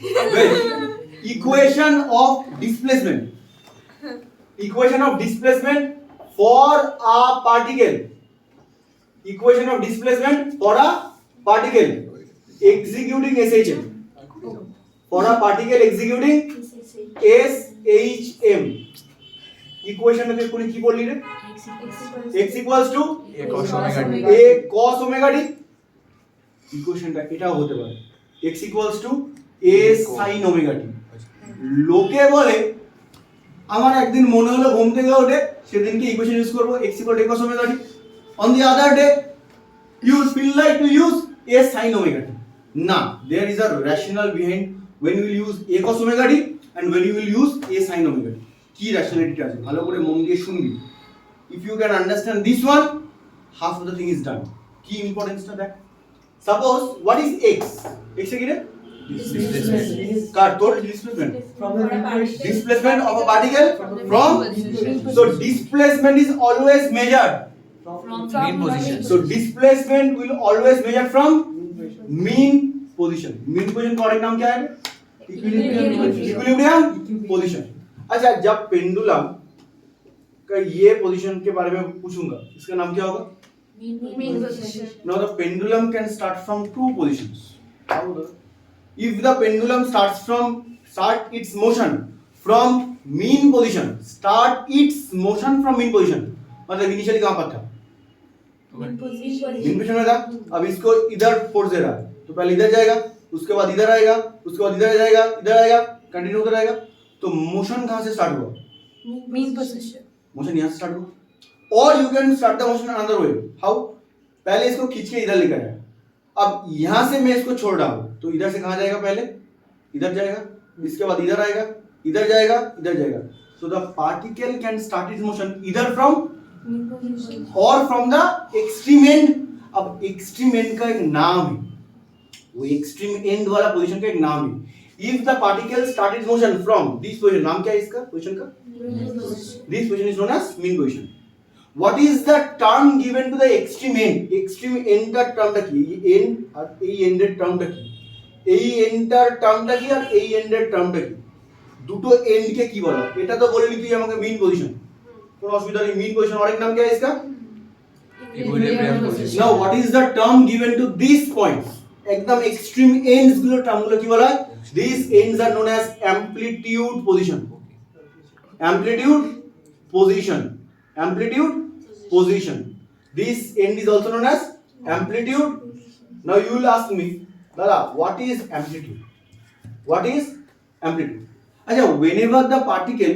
Wait. Equation of displacement. Equation of displacement for a particle. Equation of displacement for a particle executing SHM. For a particle executing SHM. Equation में कोई की बोल ली रे? X equals to A cos omega t. A cos omega t. Equation টা এটা হতে পারে x equals to a sin omega t. লোকে বলে আমার একদিন মনে হলো ঘুম থেকে উঠে সেদিনকে ইকুয়েশন ইউজ করব x equal to a cos omega t. On the other day you feel like to use a sin omega t. Now there is a rationale behind when you will use a cos omega t and when you will use a sin omega t. কি rationality আছে ভালো করে মন দিয়ে শুনবি. If you can understand this one, half of the thing is done. Key importance টা দেখ. Suppose what is x? X কি রে? Displacement. কার তোর displacement. From the Displacement of a particle from. So displacement is always measured. Mean position. So displacement will always measure from mean position. Mean position का और एक नाम क्या है? Equilibrium position. अच्छा जब पेंडुलम का ये पोजीशन के बारे में पूछूंगा इसका नाम क्या होगा? mean position. Now the pendulum can start from two positions. If the pendulum start its motion from mean position, मतलब इनिशियली कहाँ पर था? Mean mean position में था. अब इसको इधर फोर्स दे रहा है तो पहले इधर जाएगा उसके बाद इधर आएगा उसके बाद इधर आएगा कंटिन्यू होता रहेगा. तो मोशन कहाँ से स्टार्ट हुआ? Mean position. मोशन यहाँ से स्टार्ट हुआ. और you can start the motion another way. How? पहले इसको खींच के इधर लेकर आया. अब यहाँ से मैं इसको छोड़ रहा हूँ तो इधर से कहाँ जाएगा? पहले इधर जाएगा इसके बाद इधर आएगा इधर जाएगा. So the particle can start it's motion इधर फ्रॉम Mean position. और फ्रॉम द एक्सट्रीम एंड. अब एक्सट्रीम एंड का एक नाम है वो एक्सट्रीम एंड वाला पोजीशन का एक नाम है. If the particle start its motion from this position, नाम क्या है इसका पोजीशन का? Mean position. This position is known as mean position. What is the term given to the extreme end? Extreme end का term টা কি? ये end और এই end এর term টা কি? এই end টার term টা কি আর এই end এর term টা কি? দুটো end কে কি বলা? এটা তো বলে তুই আমাকে mean position. কোনো অসুবিধা নেই. mean position और एक नाम क्या है इसका? Equilibrium position. Now what is the term given to these points? एकदम extreme ends गुलो term गुलो की बोला है? These ends are known as amplitude position. Amplitude position. This end is also known as amplitude. Now you will ask me, Dada, what is amplitude? What is amplitude? अच्छा, whenever the particle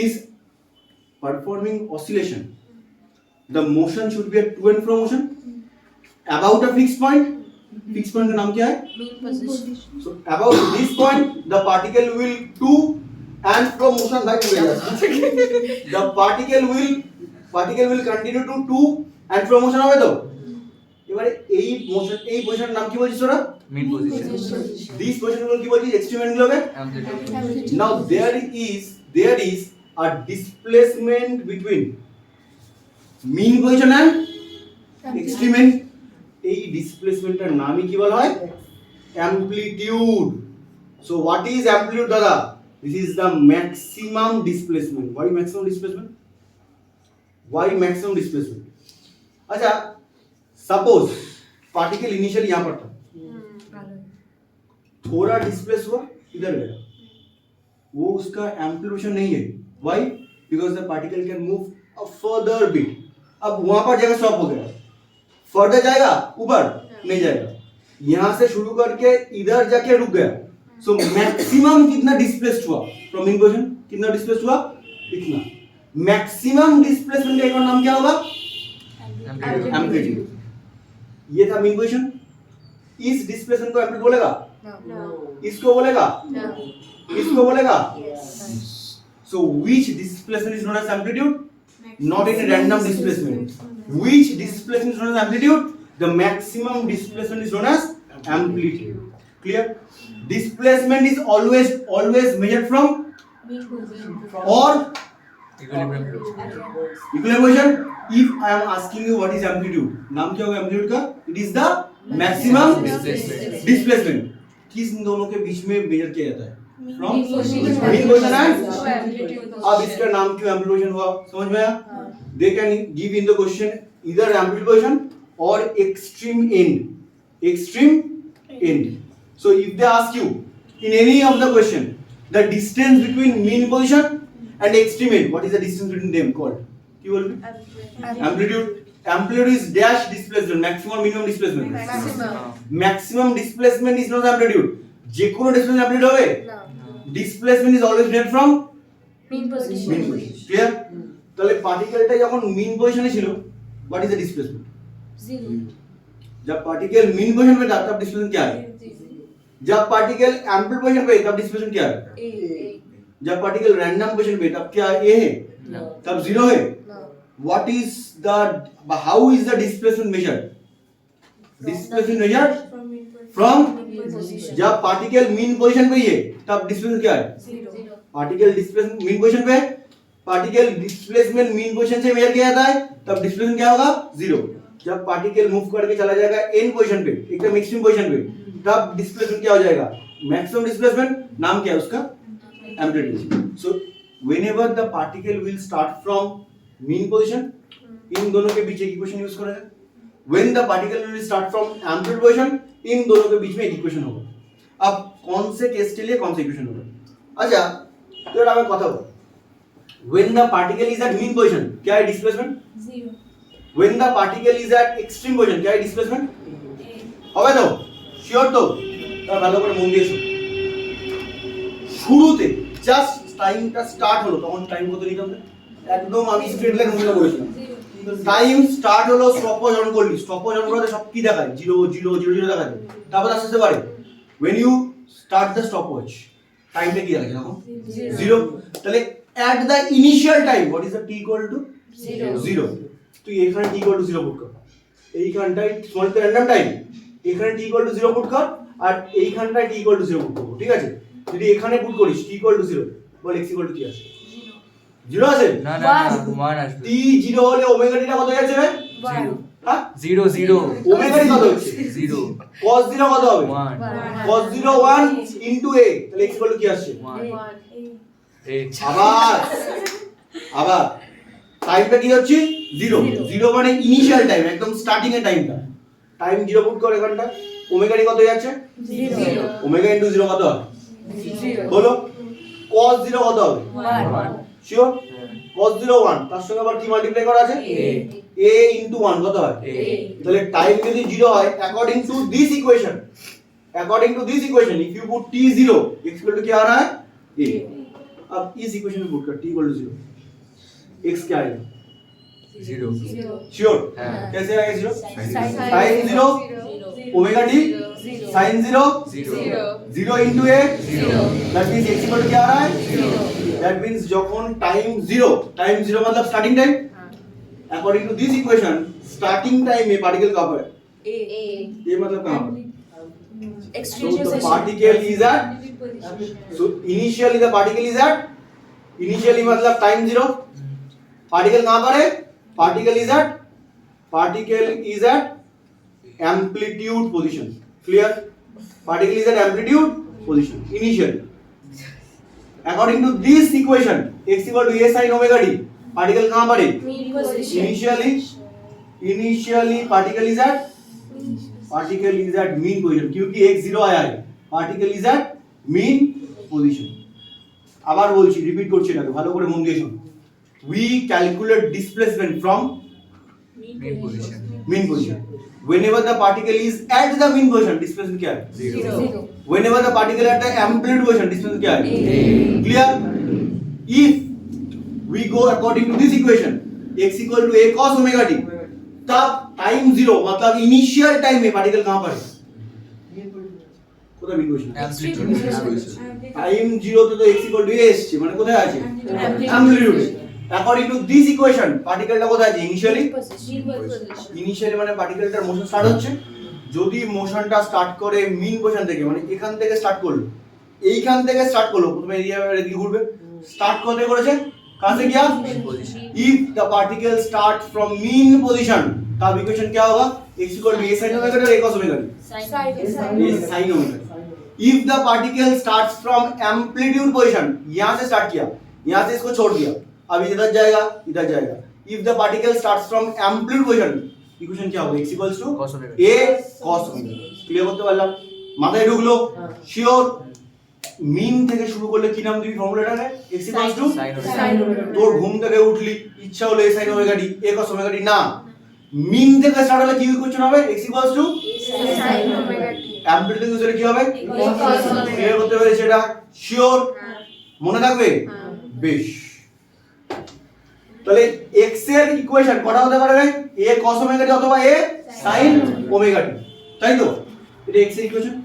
is performing oscillation, the motion should be a to and fro motion about a fixed point. Fixed point का नाम क्या है? Mean position. So about this point, the particle will to and fro motion by the particle will continue to and fro motion হবে তো. এবারে এই motion এই পজিশনের নাম কি বলছিস তোরা? Mean position. This position গুলো কি বলছিস? এক্সট্রিম এন্ড গুলোকে. Amplitude. Now there is a displacement between mean position and extreme end. এই ডিসপ্লেসমেন্টের নামই কি বলা হয়? amplitude. So what is amplitude দাদা? This is the maximum displacement. Why maximum displacement? अच्छा suppose particle initially यहाँ पर था थोड़ा डिस्प्लेस हुआ इधर गया वो उसका amplification नहीं है. Why? Because the particle can move a further bit. अब वहां पर जगह स्टॉप हो गया फर्दर जाएगा ऊपर नहीं जाएगा. यहां से शुरू करके इधर जाके रुक गया. सो मैक्सिमम कितना डिस्प्लेस्ड हुआ फ्रॉम इन पोजीशन? कितना डिस्प्लेस्ड हुआ? इतना. मैक्सिमम डिस्प्लेसमेंट का एक और नाम क्या होगा? एम्पलीट्यूड. ये था मीन पोजीशन. इस डिस्प्लेसमेंट को एम्पलीट्यूड बोलेगा? No. इसको बोलेगा? No. इसको बोलेगा? Yes. So which displacement is known as amplitude? Not any random displacement. Which displacement is known as amplitude? The maximum displacement is known as amplitude. Clear? Displacement is always measured from Mean position. or Equilibrium. equilibrium. If I am asking you what is amplitude, नाम क्या होगा amplitude का? It is the maximum Displacement. displacement. किस दोनों के बीच में major किया जाता है? From Mean position. Mean position and Amplitude अब इसका नाम क्यों एम्प्लीट्यूड हुआ समझ में आया? They can give in the question either amplitude position और extreme end. So if they ask you in any of the question the distance between mean position and extreme end, what is the distance between them called? কি বলবি? Amplitude is dash displacement, maximum minimum displacement. Maximum displacement is not amplitude. যে কোনো displacement amplitude হবে? Displacement is always derived from mean position. mean position. Clear? তাহলে পার্টিকেলটা যখন মিন পজিশনে ছিল, what is the displacement? Zero. जब पार्टिकल मीन पोजीशन पे था तब डिस्प्लेसमेंट क्या है? जब पार्टिकल एम्पलीट्यूड पोजीशन पे तब डिस्प्लेसमेंट क्या है? जब पार्टिकल रैंडम पोजीशन पे तब क्या ए है? तब जीरो है. What is the how is the displacement measured? Displacement measured from जब पार्टिकल मीन पोजीशन पे ही है तब डिस्प्लेसमेंट क्या है? Zero. Particle displacement mean position पे पार्टिकल डिस्प्लेसमेंट मीन पोजीशन से मेजर किया जाता है तब डिस्प्लेसमेंट क्या होगा? जीरो. जब पार्टिकल मूव करके चला जाएगा एन पोजीशन पे एकदम एक्सट्रीम पोजीशन पे तब डिस्प्लेसमेंट क्या हो जाएगा? Maximum displacement. नाम क्या है उसका? Amplitude. So whenever the particle will start from mean position, इन दोनों के बीच एक इक्वेशन यूज करेंगे. When the particle will start from amplitude position, इन दोनों के बीच में एक इक्वेशन होगा. अब कौन से केस के लिए कौन सा इक्वेशन होगा? अच्छा तो এটা আমি কথা বলবো. When the particle is at mean position, क्या है displacement? Zero. When the particle is at extreme position, क्या है डिस्प्लेसमेंट? হবে তো? শিওর তো? তাহলে ভালো করে মন দিয়ে শোনো. শুরুতে জাস্ট টাইমটা স্টার্ট হলো তখন টাইম কত নিতে হবে? একদম আমি স্ট্রেট লাইন মনে করেছিলাম. টাইম স্টার্ট হলো স্টপওয়াচ অন করলি. স্টপওয়াচ অন করাতে সব কি দেখায়? 0 0 0 0 দেখায়. তারপর আসতে পারে when you start the stopwatch টাইমটা কি দেখায় তখন? 0. তাহলে at the initial time what is the t equal to? 0. তুই এখানে t equal to 0 পুট কর. এইখানটায় স্মল র্যান্ডম টাইম এখানে t equal to 0 পুট কর আর এইখানটায় t equal to 0 পুট করব. ঠিক আছে? যদি এখানে পুট করিস t equal to 0 ball x equal to কি আসে? 0 আছে? না না না 1 আসবে. t 0 হলে ওমেগা t টা কত হয়ে যাচ্ছে রে? One. হ্যাঁ 0 0 ওমেগা t কত হচ্ছে? 0 cos 0 কত হবে? 1 cos 0 1 into a তাহলে x equal to কি আসছে? 1 One. 8 আবার টাইমটা কি হচ্ছে? 0. 0 মানে ইনিশিয়াল টাইম একদম স্টার্টিং এর টাইমটা. টাইম 0 পুট করে এখানটা ওমেগা t কত হয়ে যাচ্ছে? Zero. ওমেগা ইনটু 0 কত হবে? Zero. বলো cos 0 কত হবে? 1. শিওর? cos 0 1 তার সঙ্গে আবার কি মাল্টিপ্লাই করা আছে? a ইনটু 1 কত হয়? তাহলে টাইম যদি 0 হয় according to this equation if you put t 0 x equal to क्या आ रहा है? a. अब इस इक्वेशन में पुट कर t equal to 0 x क्या आएगा? 0 Zero. श्योर? हाँ. कैसे आएगा 0? Sin sin 0 omega t Zero. sin 0 0 0 into a that means x equal to क्या आ रहा है? that means যখন টাইম 0 मतलब starting time according to this equation starting time में पार्टिकल कहाँ पर है? ये मतलब कहाँ पर? Extreme So the position. particle is at so initially the particle is at initially मतलब time 0 particle कहाँ पर है? particle is at amplitude position. Clear? Particle is at amplitude position initially. According to this equation x equal to a sin omega t particle कहाँ पर है? Mean position. initially particle is at mean position क्योंकि x 0 आया है. particle is at mean position. আবার বলছি repeat করছি এটাকে ভালো করে মন দিয়ে শুনুন. we calculate displacement from mean position mean position whenever the particle is at the mean position displacement क्या है? 0 whenever the particle at the amplitude position displacement क्या है? clear? if we go according to this equation x equal to a cos omega t तब time 0 मतलब initial time में particle कहां पर है? কোথায় mean position? amplitude টাইম 0 তে তো x equal to a এসেছে মানে কোথায় আছে? Amplitude. amplitude. according to this equation পার্টিকেলটা কোথায় আছে? ইনিশিয়ালি মানে পার্টিকেলটার মোশন স্টার্ট হচ্ছে. যদি মোশনটা স্টার্ট করে মিন পজিশন থেকে মানে এখান থেকে স্টার্ট করলো এইখান থেকে স্টার্ট করলো প্রথমে এরিয়া এদিকে ঘুরবে স্টার্ট করতে করেছে कहां से किया? position if the particle starts from mean position तब इक्वेशन क्या होगा? x equal to a sin omega t और a cos omega t. Sine. ये sin omega t. If the particle starts from amplitude position, यहां से start किया, यहां से इसको छोड़ दिया, अब इधर जाएगा, इधर जाएगा। If the particle starts from amplitude position, equation क्या होगा? x इक्वल्स टू Cos omega. a cos omega। Clear করতে পারলাম? মাথায় ঢুকলো? শিওর? মিন থেকে শুরু করলে কি নাম দিবি ফর্মুলাটাকে? x equals to Sin omega. Sin omega. তোর ঘুম থেকে উঠলি, ইচ্ছা হলো a sin omega t, a cos omega t, না, মিন থেকে স্টার্ট হলে কি ইকুয়েশন হবে? x equals to Sin omega t. Amplitude থেকে উঠলে কি হবে? Cos omega. ক্লিয়ার করতে পেরেছি এটা? শিওর? মনে থাকবে? বেশ। তাহলে x এর ইকুয়েশন কটা হতে পারে রে? a cos omega t অথবা a sin omega t, তাই তো? এটা x এর ইকুয়েশন।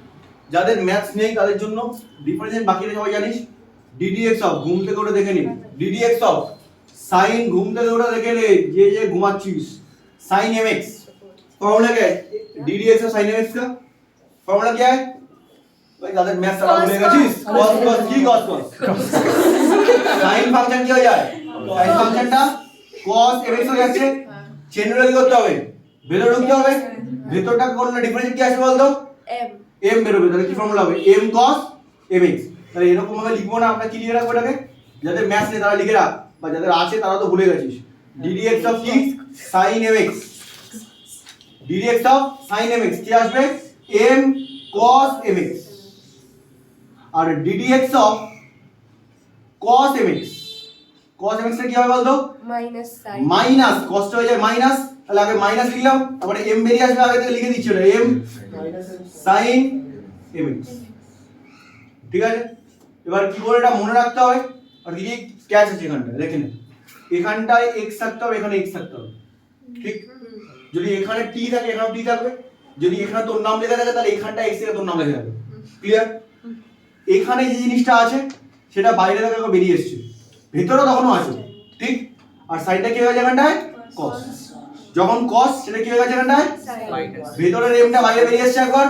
যাদের ম্যাথস নেই তাদের জন্য ডিফারেন্স বাকিটা সবাই জানিস। ddx অফ, ঘুম থেকে উঠে দেখে নি, ddx অফ sin, ঘুম থেকে উঠে দেখে নে, যে ঘুমাচ্ছিস, sin mx। फॉर्मूला क्या है? ddx ऑफ sin mx का फॉर्मूला क्या है भाई? যাদের ম্যাথস তারা ভুলে গেছিস। cos cos কি cos cos sin ফাংশন কি হয়ে যায়? sin ফাংশনটা cos mx হয়ে যাচ্ছে। চেনটা কি করতে হবে? ভেতরে ঢুকতে হবে। ভেতরটা করলে ডিফারেন্স কি আসবে বলতো? M. m বেরোবে। তাহলে কি ফর্মুলা হবে? m cos mx। তাহলে এরকম ভাবে লিখবো না আমরা, কি লিখে রাখবো এটাকে? যাদের ম্যাথস নেই তারা লিখে রাখ, বা যাদের আছে তারা তো ভুলে গেছিস। ddx অফ কি? sin mx। ddx of sin mx কি আসবে? m cos mx। আর ddx of cos mx, cos mx এর কি হবে বলতো? Minus sin. মাইনাস, cos টা হয়ে যায় মাইনাস, তাহলে আগে মাইনাস লিখলাম, তারপরে m বেরিয়ে আসবে, আগে থেকে লিখে দিচ্ছি ওটা m sin mx। ঠিক আছে? এবার কি করে এটা মনে রাখতে হবে? আর কি ক্যাচ আছে এখানটায়, দেখে নে, এখানটায় x থাকতে হবে, এখানে x থাকতে হবে, ঠিক? যদি এখানে t থাকে এখানেও t থাকবে, যদি এখানে তোর নাম লেখা থাকে তাহলে এখানটা x থেকে তোর নাম লেখা থাকবে। ক্লিয়ার? এখানে যে জিনিসটা আছে সেটা বাইরে থেকে বেরিয়ে এসেছে, ভেতরে তখনও আছে, ঠিক? আর সাইডটা কি হয়ে গেছে এখানটায়? cos। যখন cos সেটা কি হয়ে গেছে এখানটায়? Minus. ভেতরের m টা বাইরে বেরিয়ে এসেছে একবার,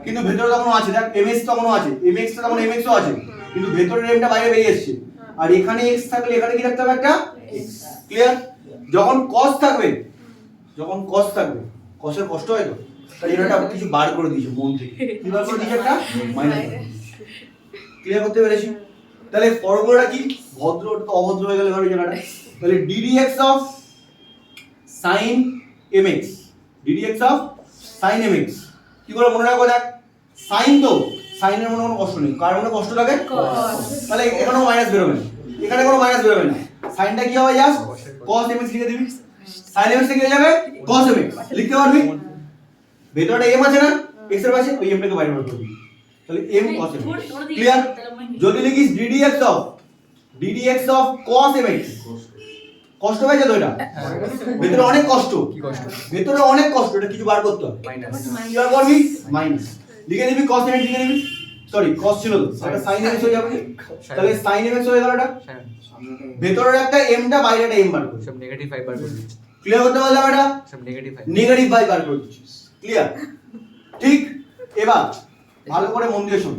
কিন্তু ভেতরে তখনও আছে, দেখ mx তখনও আছে, mx টা তখন mx ও আছে, কিন্তু ভেতরের m টা বাইরে বেরিয়ে এসেছে। আর এখানে x থাকলে এখানে কি রাখতে হবে? একটা x। ক্লিয়ার? যখন cos থাকবে, যখন cos থাকবে, cos এর কষ্ট হয় তো, তাই এটা কিছু বার করে দিয়েছে মন থেকে, কি বার করে দিয়েছে? একটা মাইনাস। ক্লিয়ার করতে পেরেছি? তাহলে ফর্মুলাটা কি? ভদ্র তো অভদ্র হয়ে গেল ভাবে জায়গাটা। তাহলে ddx of sin mx, ddx of sin mx কি করে মনে রাখবো? দেখ sin, তো sin এর মনে কোনো কষ্ট নেই, কার মনে কষ্ট লাগে? Cos। তাহলে এখানেও মাইনাস বেরোবে না, এখানে কোনো মাইনাস বেরোবে না, সাইনটা কি হবে? জাস্ট cos mx লিখে দিবি, sin mx থেকে যাবে cos mx লিখতে পারবি। ভেতরটা m আছে না x এর পাশে, ওই m টাকে বাইরে বার করে দিবি, তাহলে m cos mx। ক্লিয়ার? যদি লিখিস ddx অফ cos mx, কষ্ট হয়েছে তো এটা? ভেতরে অনেক কষ্ট, কি কষ্ট? ভেতরে অনেক কষ্ট, এটা কিছু বার করতে হবে। Minus. কি বার করবি? মাইনাস লিখে দিবি, cos mx লিখে দিবি, সরি cos ছিল তো, এটা sin mx হয়ে যাবে, তাহলে sin mx হয়ে গেল এটা। ভেতরের একটা m টা বাইরে একটা m বার করবি, সব নেগেটিভ 5 বার করে দিচ্ছি। ক্লিয়ার করতে পারলাম? এটা সব নেগেটিভ 5। নেগেটিভ বাই বার করে দিচ্ছিস। ক্লিয়ার? ঠিক? এবার ভালো করে মন দিয়ে শোন,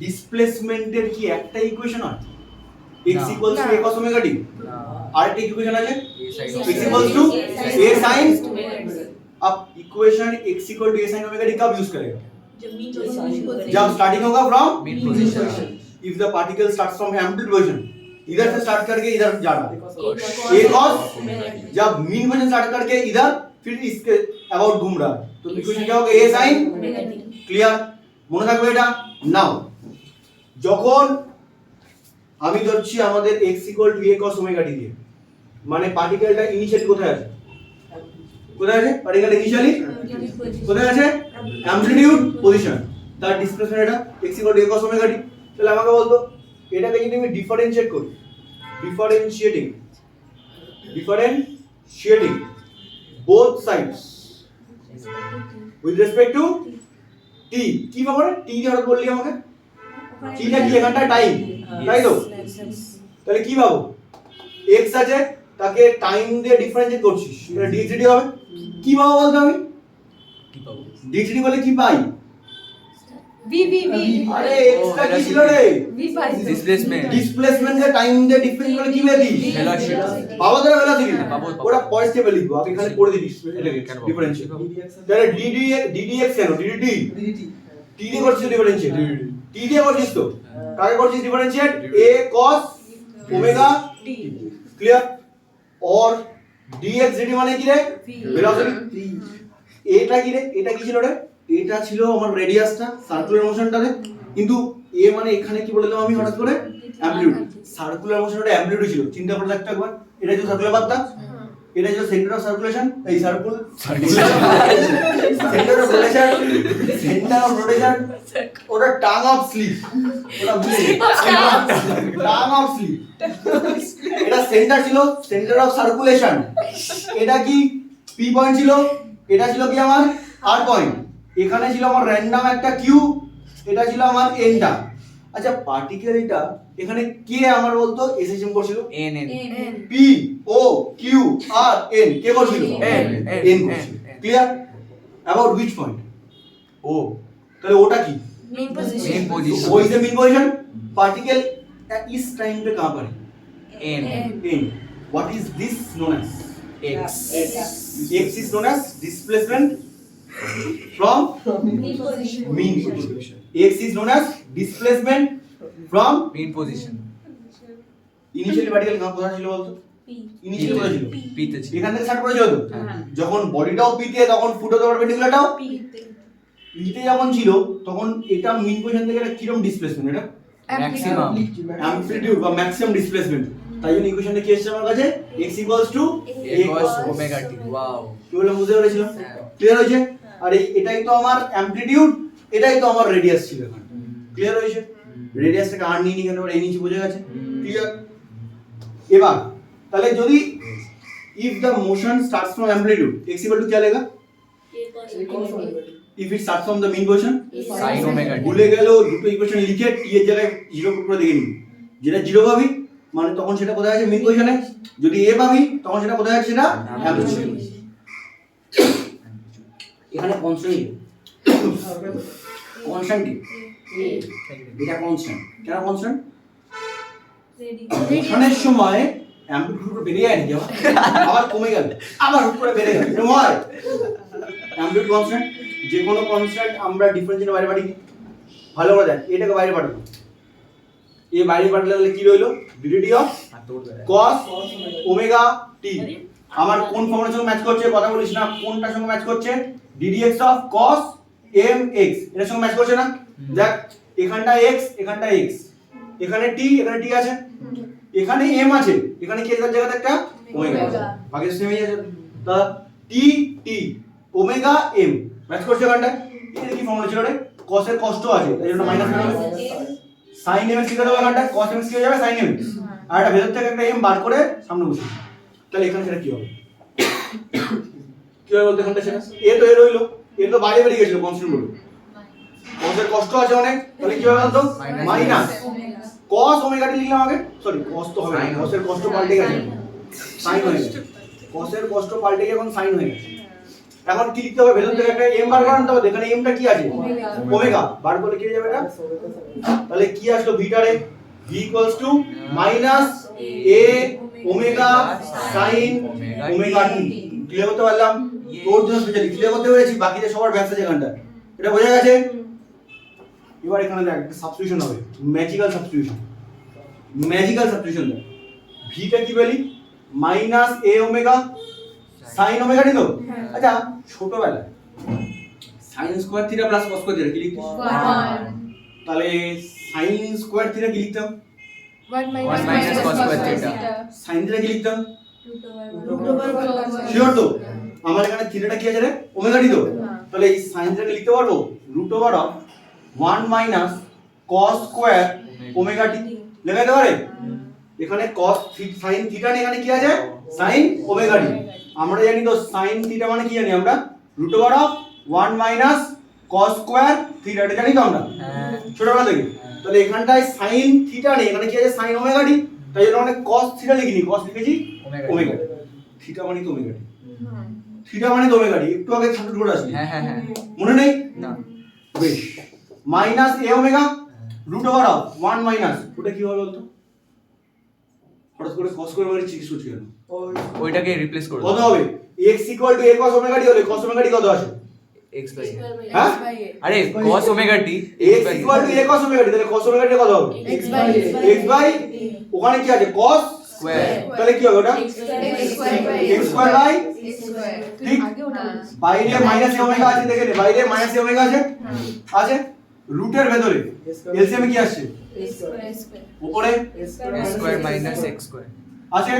ডিসপ্লেসমেন্টের কি একটা ইকুয়েশন আছে? x না। Equals to a cos omega t। আরেকটা ইকুয়েশন আছে A sin x equals to a sin। अब equation x equal to a sin omega t कब यूज करेगा? जब स्टार्टिंग होगा from Mean position. If the particle starts from amplitude position, इधर से start करके इधर जा रहा है, a cos, जब मीन पोजीशन स्टार्ट करके इधर फिर इसके अबाउट घूम रहा है, तो इक्वेशन क्या होगा? a sin। ক্লিয়ার? মনে থাকবে এটা? নাও যখন আমি ধরছি আমাদের x equal to a cos omega t দিয়ে, মানে পার্টিকেলটা ইনিশিয়ালি কোথায় আছে? কোথায় আছে পার্টিকেল ইনিশিয়ালি? কোথায় আছে? অ্যামপ্লিটিউড পজিশন, তার ডিসপ্লেসমেন্ট এটা x equal to a cos omega t। তাহলে আমাকে বলতো এটাকে যদি আমি ডিফারেনশিয়েট করি, ডিফারেনশিয়েটিং both sides with respect to t, কি ব্যাপারে t দিয়ে হঠাৎ বললি আমাকে? t টা কি এখানটা টাইম, তাই তো? তাহলে কি ভাবো, x আছে তাকে টাইম দিয়ে ডিফারেনশিয়েট করছিস, এটা dx হবে। কি ভাবো বলতো আমি? কি পাবো? dx বলে কি পাই? আরে এক্সটা কি ছিল রে? ডিসপ্লেসমেন্ট ডিসপ্লেসমেন্ট এর টাইম দিয়ে ডিফারেন্স করে কি বেদি? ভেলোসিটি বাবা ধরে ভেলোসিটি বাবু। ওটা পয়েন্ট স্টেপে লিখবো আগে এখানে করে দিবি কেন? ডিফারেন্স তাহলে ddx কেন ddt t দিয়ে করছিস ডিফারেন্সিয়েট t দিয়ে করছিস তো কাকে করছিস differentiate a cos omega t clear और dx dt মানে কি রে ভেলোসিটি এটা কি রে এটা কি ছিল রে এটা ছিল আমার রেডিয়াসটা সার্কুলার মোশনটা রে কিন্তু a মানে এখানে কি বলে দিলাম আমি হঠাৎ করে অ্যামপ্লিটিউড সার্কুলার মোশনটা অ্যামপ্লিটিউড ছিল চিন্তা করে দেখতে একবার এটা ছিল সার্কুলার পাথটা এটা ছিল সেন্টার অফ সার্কুলেশন এই সার্কুল সেন্টার অফ রোটেশন ওটা টাং অফ স্লিপ ওটা বুঝে টাং অফ স্লিপ এটা সেন্টার ছিল সেন্টার অফ সার্কুলেশন এটা কি পি পয়েন্ট ছিল এটা ছিল কি আমার আর পয়েন্ট এখানে ছিল আমার র্যান্ডম একটা কিউ এটা ছিল আমার এনটা আচ্ছা পার্টিকুলারটা এখানে কে আমার বলতো এসএসএম করছিল এন এন পি ও কিউ আর এন কে করছিল এন করছিল ক্লিয়ার অ্যাবাউট হুইচ পয়েন্ট ও তাহলে ওটা কি मेन मेन पोजीशन वो is the mean position particle इस टाइम पे कहां पर है and in what is this known as x x is known as displacement from mean mean position position x is known as displacement from mean position initially particle कहां পৌঁছা ছিল বলতো initially কোথায় ছিল पी তে ছিল এখান থেকে স্টার্ট করেছিল তো হ্যাঁ। যখন বডিটাও p তে তখন ফুট হতে পারপেন্ডিকুলারটাও p তে যখন ছিল তখন এটা মিন পজিশন থেকে এটা কিরকম ডিসপ্লেসমেন্ট এটা ম্যাক্সিমাম অ্যামপ্লিটিউড বা ম্যাক্সিমাম ডিসপ্লেসমেন্ট তাই জন্য ইকুয়েশনটা কি এসেছে আমার কাছে x a cos omega T wow কি বলে বুঝতে পেরেছিলাম হ্যাঁ। ক্লিয়ার হয়েছে আর এটাই তো আমার অ্যামপ্লিটিউড এটাই তো আমার রেডিয়াস ছিল এখানে ক্লিয়ার হয়েছে রেডিয়াসটাকে আর নিয়ে কেন এই নিচে বোঝা গেছে ক্লিয়ার এবার তাহলে যদি if the motion starts from amplitude x equal to क्या लेगा if it starts from the mean position sin omega t ভুলে গেল দুটো ইকুয়েশন লিখে t এর জায়গায় 0 করে দেখে নিবি যেটা 0 পাবি মানে তখন সেটা কোথায় আছে মিন পজিশনে যদি a পাবি তখন সেটা কোথায় আছে সেটা অ্যামপ্লিটিউড এখানে কনস্ট্যান্ট কনস্ট্যান্ট এটা কনস্ট্যান্ট কেন কনস্ট্যান্ট মোশনের সময় অ্যামপ্লিটিউড বেড়ে যায় নাকি আবার কমে গেল আবার হুট করে বেড়ে গেল এরকম হয় অ্যামপ্লিটিউড কনস্ট্যান্ট যে কোনো কনস্ট্যান্ট আমরা ডিফারেন্সিয়েট বাইরে পাঠাই ভালো করে দেখ এটাকে বাইরে পাঠাবো এই বাইরে পাঠালে কি রইলো ডিডি অফ cos ওমেগা টি আমার কোন ফর্মুলার সঙ্গে ম্যাচ করছে কথা বলিস না কোনটার সঙ্গে ম্যাচ করছে ddx অফ cos mx এর সঙ্গে ম্যাচ করছে না দেখ এখানটা x এখানটা x এখানে t এখানে t আছে এখানে m আছে এখানে কি এর জায়গাতে একটা ওমেগা আছে বাকি সেম হয়ে যাচ্ছে তা t t omega m match করছে এখানটা এর কি ফর্মুলা ছিল রে cos এর কষ্ট আছে তাই জন্য মাইনাস করে হবে sin m এর কি হবে এখানটা cos m কি হয়ে যাবে sin m আর এটা ভেতর থেকে একটা m বার করে সামনে বসিয়ে তাহলে এখানে সেটা কি হবে কি হবে বলতে এখানটা সেটা এ তো এ রইলো এ তো বাইরে বেরিয়ে গেছিল কনস্ট্যান্ট গুলো cos এর কষ্ট আছে অনেক তাহলে কি হবে বলতো মাইনাস cos ওমেগা টি লিখলাম আগে সরি cos তো হবে না cos এর কষ্ট পাল্টে গেছে sin হয়ে গেছে cos এর কষ্ট পাল্টে গিয়ে এখন sin হয়ে গেছে এখন কি লিখতে হবে ভেতর থেকে একটা m বার করে আনতে হবে এখানে m টা কি আছে ওমেগা বার করলে কি হয়ে যাবে এটা তাহলে কি আসলো ভিটা রে v minus a omega sin omega T clear করতে পারলাম তোর জন্য স্পেশালি ক্লিয়ার করতে পেরেছি বাকিদের সবার ব্যাস আছে এখানটা এটা বোঝা গেছে এবার এখানে দেখ সাবস্টিটিউশন হবে ম্যাজিক্যাল সাবস্টিটিউশন দেখ ভিটা কি বলি minus a omega sin omega t তো আচ্ছা ছোটবেলায় sin square theta plus cos square theta কি লিখতিস তাহলে sin স্কয়ার থিটা কি লিখতাম 1 minus cos square theta sin theta কি লিখতাম শিওর তো আমার এখানে থিটাটা কি আছে রে ওমেগা টি তো তাহলে এই sin থিটাকে লিখতে পারবো √1 minus cos square omega t লেখা যেতে পারে এখানে cos sin থিটা নেই এখানে কি আছে sin ওমেগা টি আমরা জানি তো sin থিটা মানে কি জানি আমরা √1 মাইনাস cos স্কয়ার থিটা এটা জানি তো আমরা ছোটবেলা থেকে তাহলে এখানটায় sin থিটা নেই এখানে কি আছে sin ওমেগা টি তাই জন্য আমরা cos থিটা লিখিনি cos লিখেছি ওমেগা থিটা মানে তো ওমেগা টি থিটা মানে তো ওমেগা টি একটু আগে সাবস্টিটিউট করে আসলি হ্যাঁ মনে নেই না বেশ minus a omega root over of 1 minus ওটা কি হবে বলতো হঠাৎ করে cos স্কয়ার ওমেগা চিকিৎসা হচ্ছে কেন ওইটাকে রিপ্লেস করে কত হবে x equal to a cos omega t হলে cos ওমেগা t কত আসে x বাই হ্যাঁ আরে cos omega t x equal to a cos omega t তাহলে cos ওমেগা t কত হবে x by x বাই ওখানে কি আছে cos স্কয়ার তাহলে কি হবে ওটা x square by x square by x square ঠিক আগে ওটা বাইরে মাইনাস এ ওমেগা আছে দেখে নে বাইরে মাইনাস এ ওমেগা আছে আছে রুটের ভেতরে এলসিএম কি আসছে উপরে স্কয়ার মাইনাস x স্কয়ার আছে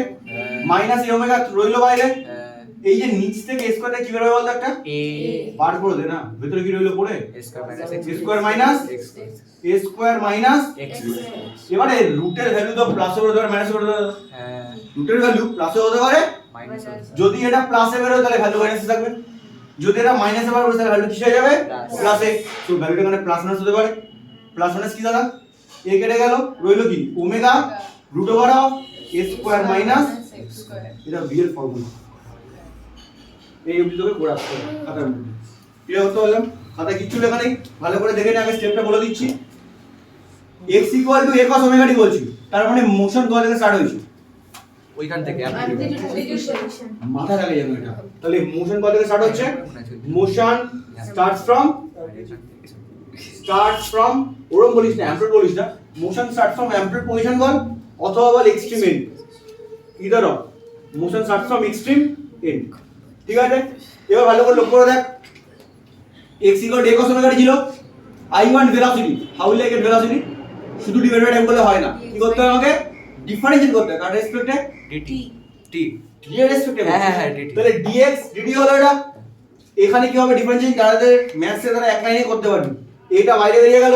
মাইনাস এ ওমেগা রইলো বাইরে এই যে নিচ থেকে a স্কয়ারটা কি বের হবে বলতো একটা a বার করে দে না ভেতরে কি রইলো পড়ে square minus x a square minus x a square minus x এবারে রুটের ভ্যালু তো প্লাসে হতে পারে মাইনাসে হতে পারে হ্যাঁ রুটের ভ্যালু প্লাসে হতে পারে মাইনাস যদি এটা প্লাসে বের হয় তাহলে ভ্যালু মাইনাসে থাকবে যদি এটা মাইনাসে বের হয় তাহলে ভ্যালু কি হয়ে যাবে Plus. প্লাসে তো ভ্যালুটা এখানে প্লাস মাইনাস হতে পারে প্লাস মাইনাস কি দাদা এ কেটে গেল রইলো কি omega root over of a square minus x square এটা v এর ফর্মুলা এই অবধি তোকে করে আসতে হবে খাতার মধ্যে ক্লিয়ার হতে পারলাম খাতা কিচ্ছু লেখা নেই ভালো করে দেখে নে আগে স্টেপটা বলে দিচ্ছি x equal to a cos omega t বলছি তার মানে মোশন কোথা থেকে স্টার্ট হয়েছে ওইখান থেকে মাথা লাগে যেন এটা তাহলে মোশন কোথা থেকে স্টার্ট হচ্ছে মোশন স্টার্টস ফ্রম ওরম বলিস না অ্যাম্পল বলিস না motion starts from ample position বল অথবা বল extreme end either of motion starts from extreme end ঠিক আছে এবার ভালো করে লক্ষ্য করে দেখ x equal to a cos omega t ছিল I want velocity how will I get velocity শুধু ডিভাইড বাই টাইম করলে হয় না কি করতে হবে আমাকে ডিফারেন্সিয়েট করতে হবে কার রেসপেক্টে dt t d এর রেসপেক্টে হ্যাঁ, dt তাহলে dx dt হলো এটা এখানে কি হবে ডিফারেন্সিয়েট যাদের ম্যাথসে তারা এক লাইনে করতে পারবে এটা বাইরে বেরিয়ে গেল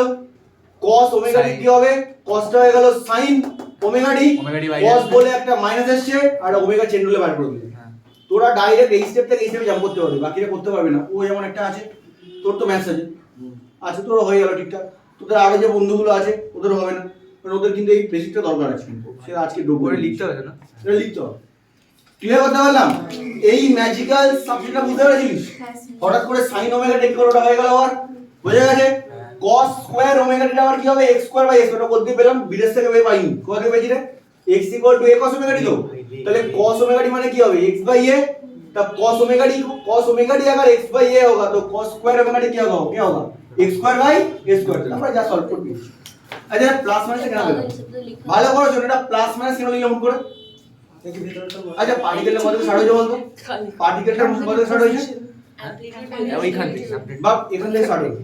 cos ওমেগা t Sin. কি হবে cosটা হয়ে গেল sin omega t omega t বাইরে cos আসবে। বলে একটা মাইনাস আসছে আর ওমেগা চেন রুলে বার করে দিলে হ্যাঁ তোরা ডাইরেক্ট এই স্টেপ থেকে এই স্টেপে জাম্প করতে পারবি বাকিটা করতে পারবি না ও যেমন একটা আছে তোর তো ম্যাথস আছে আচ্ছা তোর হয়ে গেল ঠিকঠাক তোদের আরো যে বন্ধুগুলো আছে ওদের হবে না কারণ ওদের কিন্তু এই বেসিকটা দরকার আছে কিন্তু সেটা আজকে ডোব করে লিখতে হবে না এটা লিখতে হবে ক্লিয়ার করতে পারলাম এই ম্যাজিক্যাল সাবজেক্টটা বুঝতে পেরেছিস হঠাৎ করে sin ওমেগা টেক করে ওটা হয়ে গেল আবার বুঝে গেছে cos স্কয়ার ওমেগা টি আবার কি হবে x স্কয়ার বাই x ওটা করতে পেলাম বিদেশ থেকে বের পাইনি কোথা থেকে পেয়েছি রে x equal to a cos omega t তো তাহলে cos ওমেগা টি মানে কি হবে x বাই a तब cos ओमेगा टी अगर x बाई a होगा तो cos स्क्वायर ओमेगा टी क्या होगा x square by a square আমরা যা সলভ করব আচ্ছা প্লাস মাইনাস কেন হবে ভালো করে শোনো এটা প্লাস মাইনাস কেন লিখলাম করে আচ্ছা পার্টিকেলের মধ্যে স্টার্ট হয়েছে বলতো পার্টিকেলটার মধ্যে স্টার্ট হয়েছে ওইখান থেকে বাপ এখান থেকে স্টার্ট হয়েছে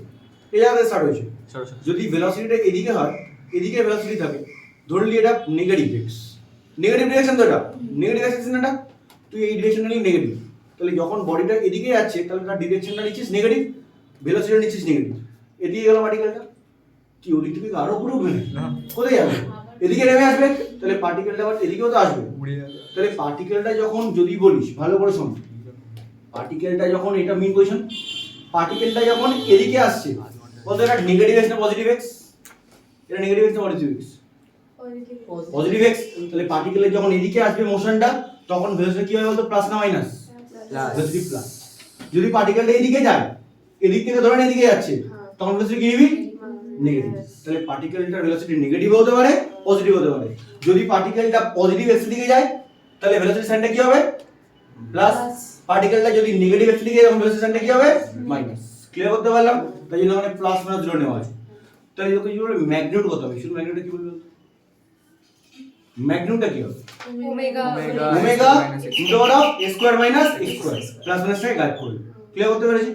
এই জায়গা থেকে স্টার্ট হয়েছে সরো যদি ভেলোসিটিটা এদিকে হয় এদিকে ভেলোসিটি থাকে ধরলি এটা নেগেটিভ x নেগেটিভ ডিরেকশন তো এটা নেগেটিভ ডিরেকশন এটা তুই এই ডিরেকশনটা নিয়ে নেগেটিভ তাহলে যখন বডিটা এদিকে যাচ্ছে তাহলে তার ডিরেকশনটা নিচ্ছিস নেগেটিভ ভেলোসিটি নিচ্ছিস নেগেটিভ এদিকে গেল পার্টিকেলটা কি ওদিক থেকে আরো উপরে উঠবে না। কোথায় যাবে এদিকে নেমে আসবে তাহলে পার্টিকেলটা আবার এদিকেও তো আসবে উড়ে যাবে তাহলে পার্টিকেলটা যখন যদি বলিস ভালো করে শোন পার্টিকেলটা যখন এটা মিন পজিশন পার্টিকেলটা যখন এদিকে আসছে বলতো এটা নেগেটিভ এক্স না পজিটিভ এক্স এটা নেগেটিভ এক্স না পজিটিভ এক্স পজিটিভ এক্স তাহলে পার্টিকেলের যখন এদিকে আসবে মোশনটা তখন ভেলোসিটি কি হবে বলতো প্লাস না মাইনাস Plus. ভেলোসিটি প্লাস যদি পার্টিকেলটা এদিকে যায় এদিক থেকে ধরেন এদিকে যাচ্ছে তখন ভেলোসিটি কি হবে নেগেটিভ তাহলে পার্টিকেলটার ভেলোসিটি নেগেটিভ হতে পারে পজিটিভ হতে পারে যদি পার্টিকেলটা পজিটিভ এক্স দিকে যায় তাহলে ভেলোসিটি সাইনটা কি হবে প্লাস পার্টিকেলটা যদি নেগেটিভ এক্স দিকে যায় তখন ভেলোসিটি সাইনটা কি হবে মাইনাস ক্লিয়ার করতে পারলাম তাই জন্য মানে প্লাস মাইনাস জিরো নেওয়া আছে তাহলে যখন কি বলবে ম্যাগনিটিউড কত হবে শুধু ম্যাগনিটিউড কি বলবে ম্যাগনিটিউডটা কি হবে omega omega root over of a square minus x square plus মাইনাসটাকে গায়েব করবে ক্লিয়ার করতে পেরেছি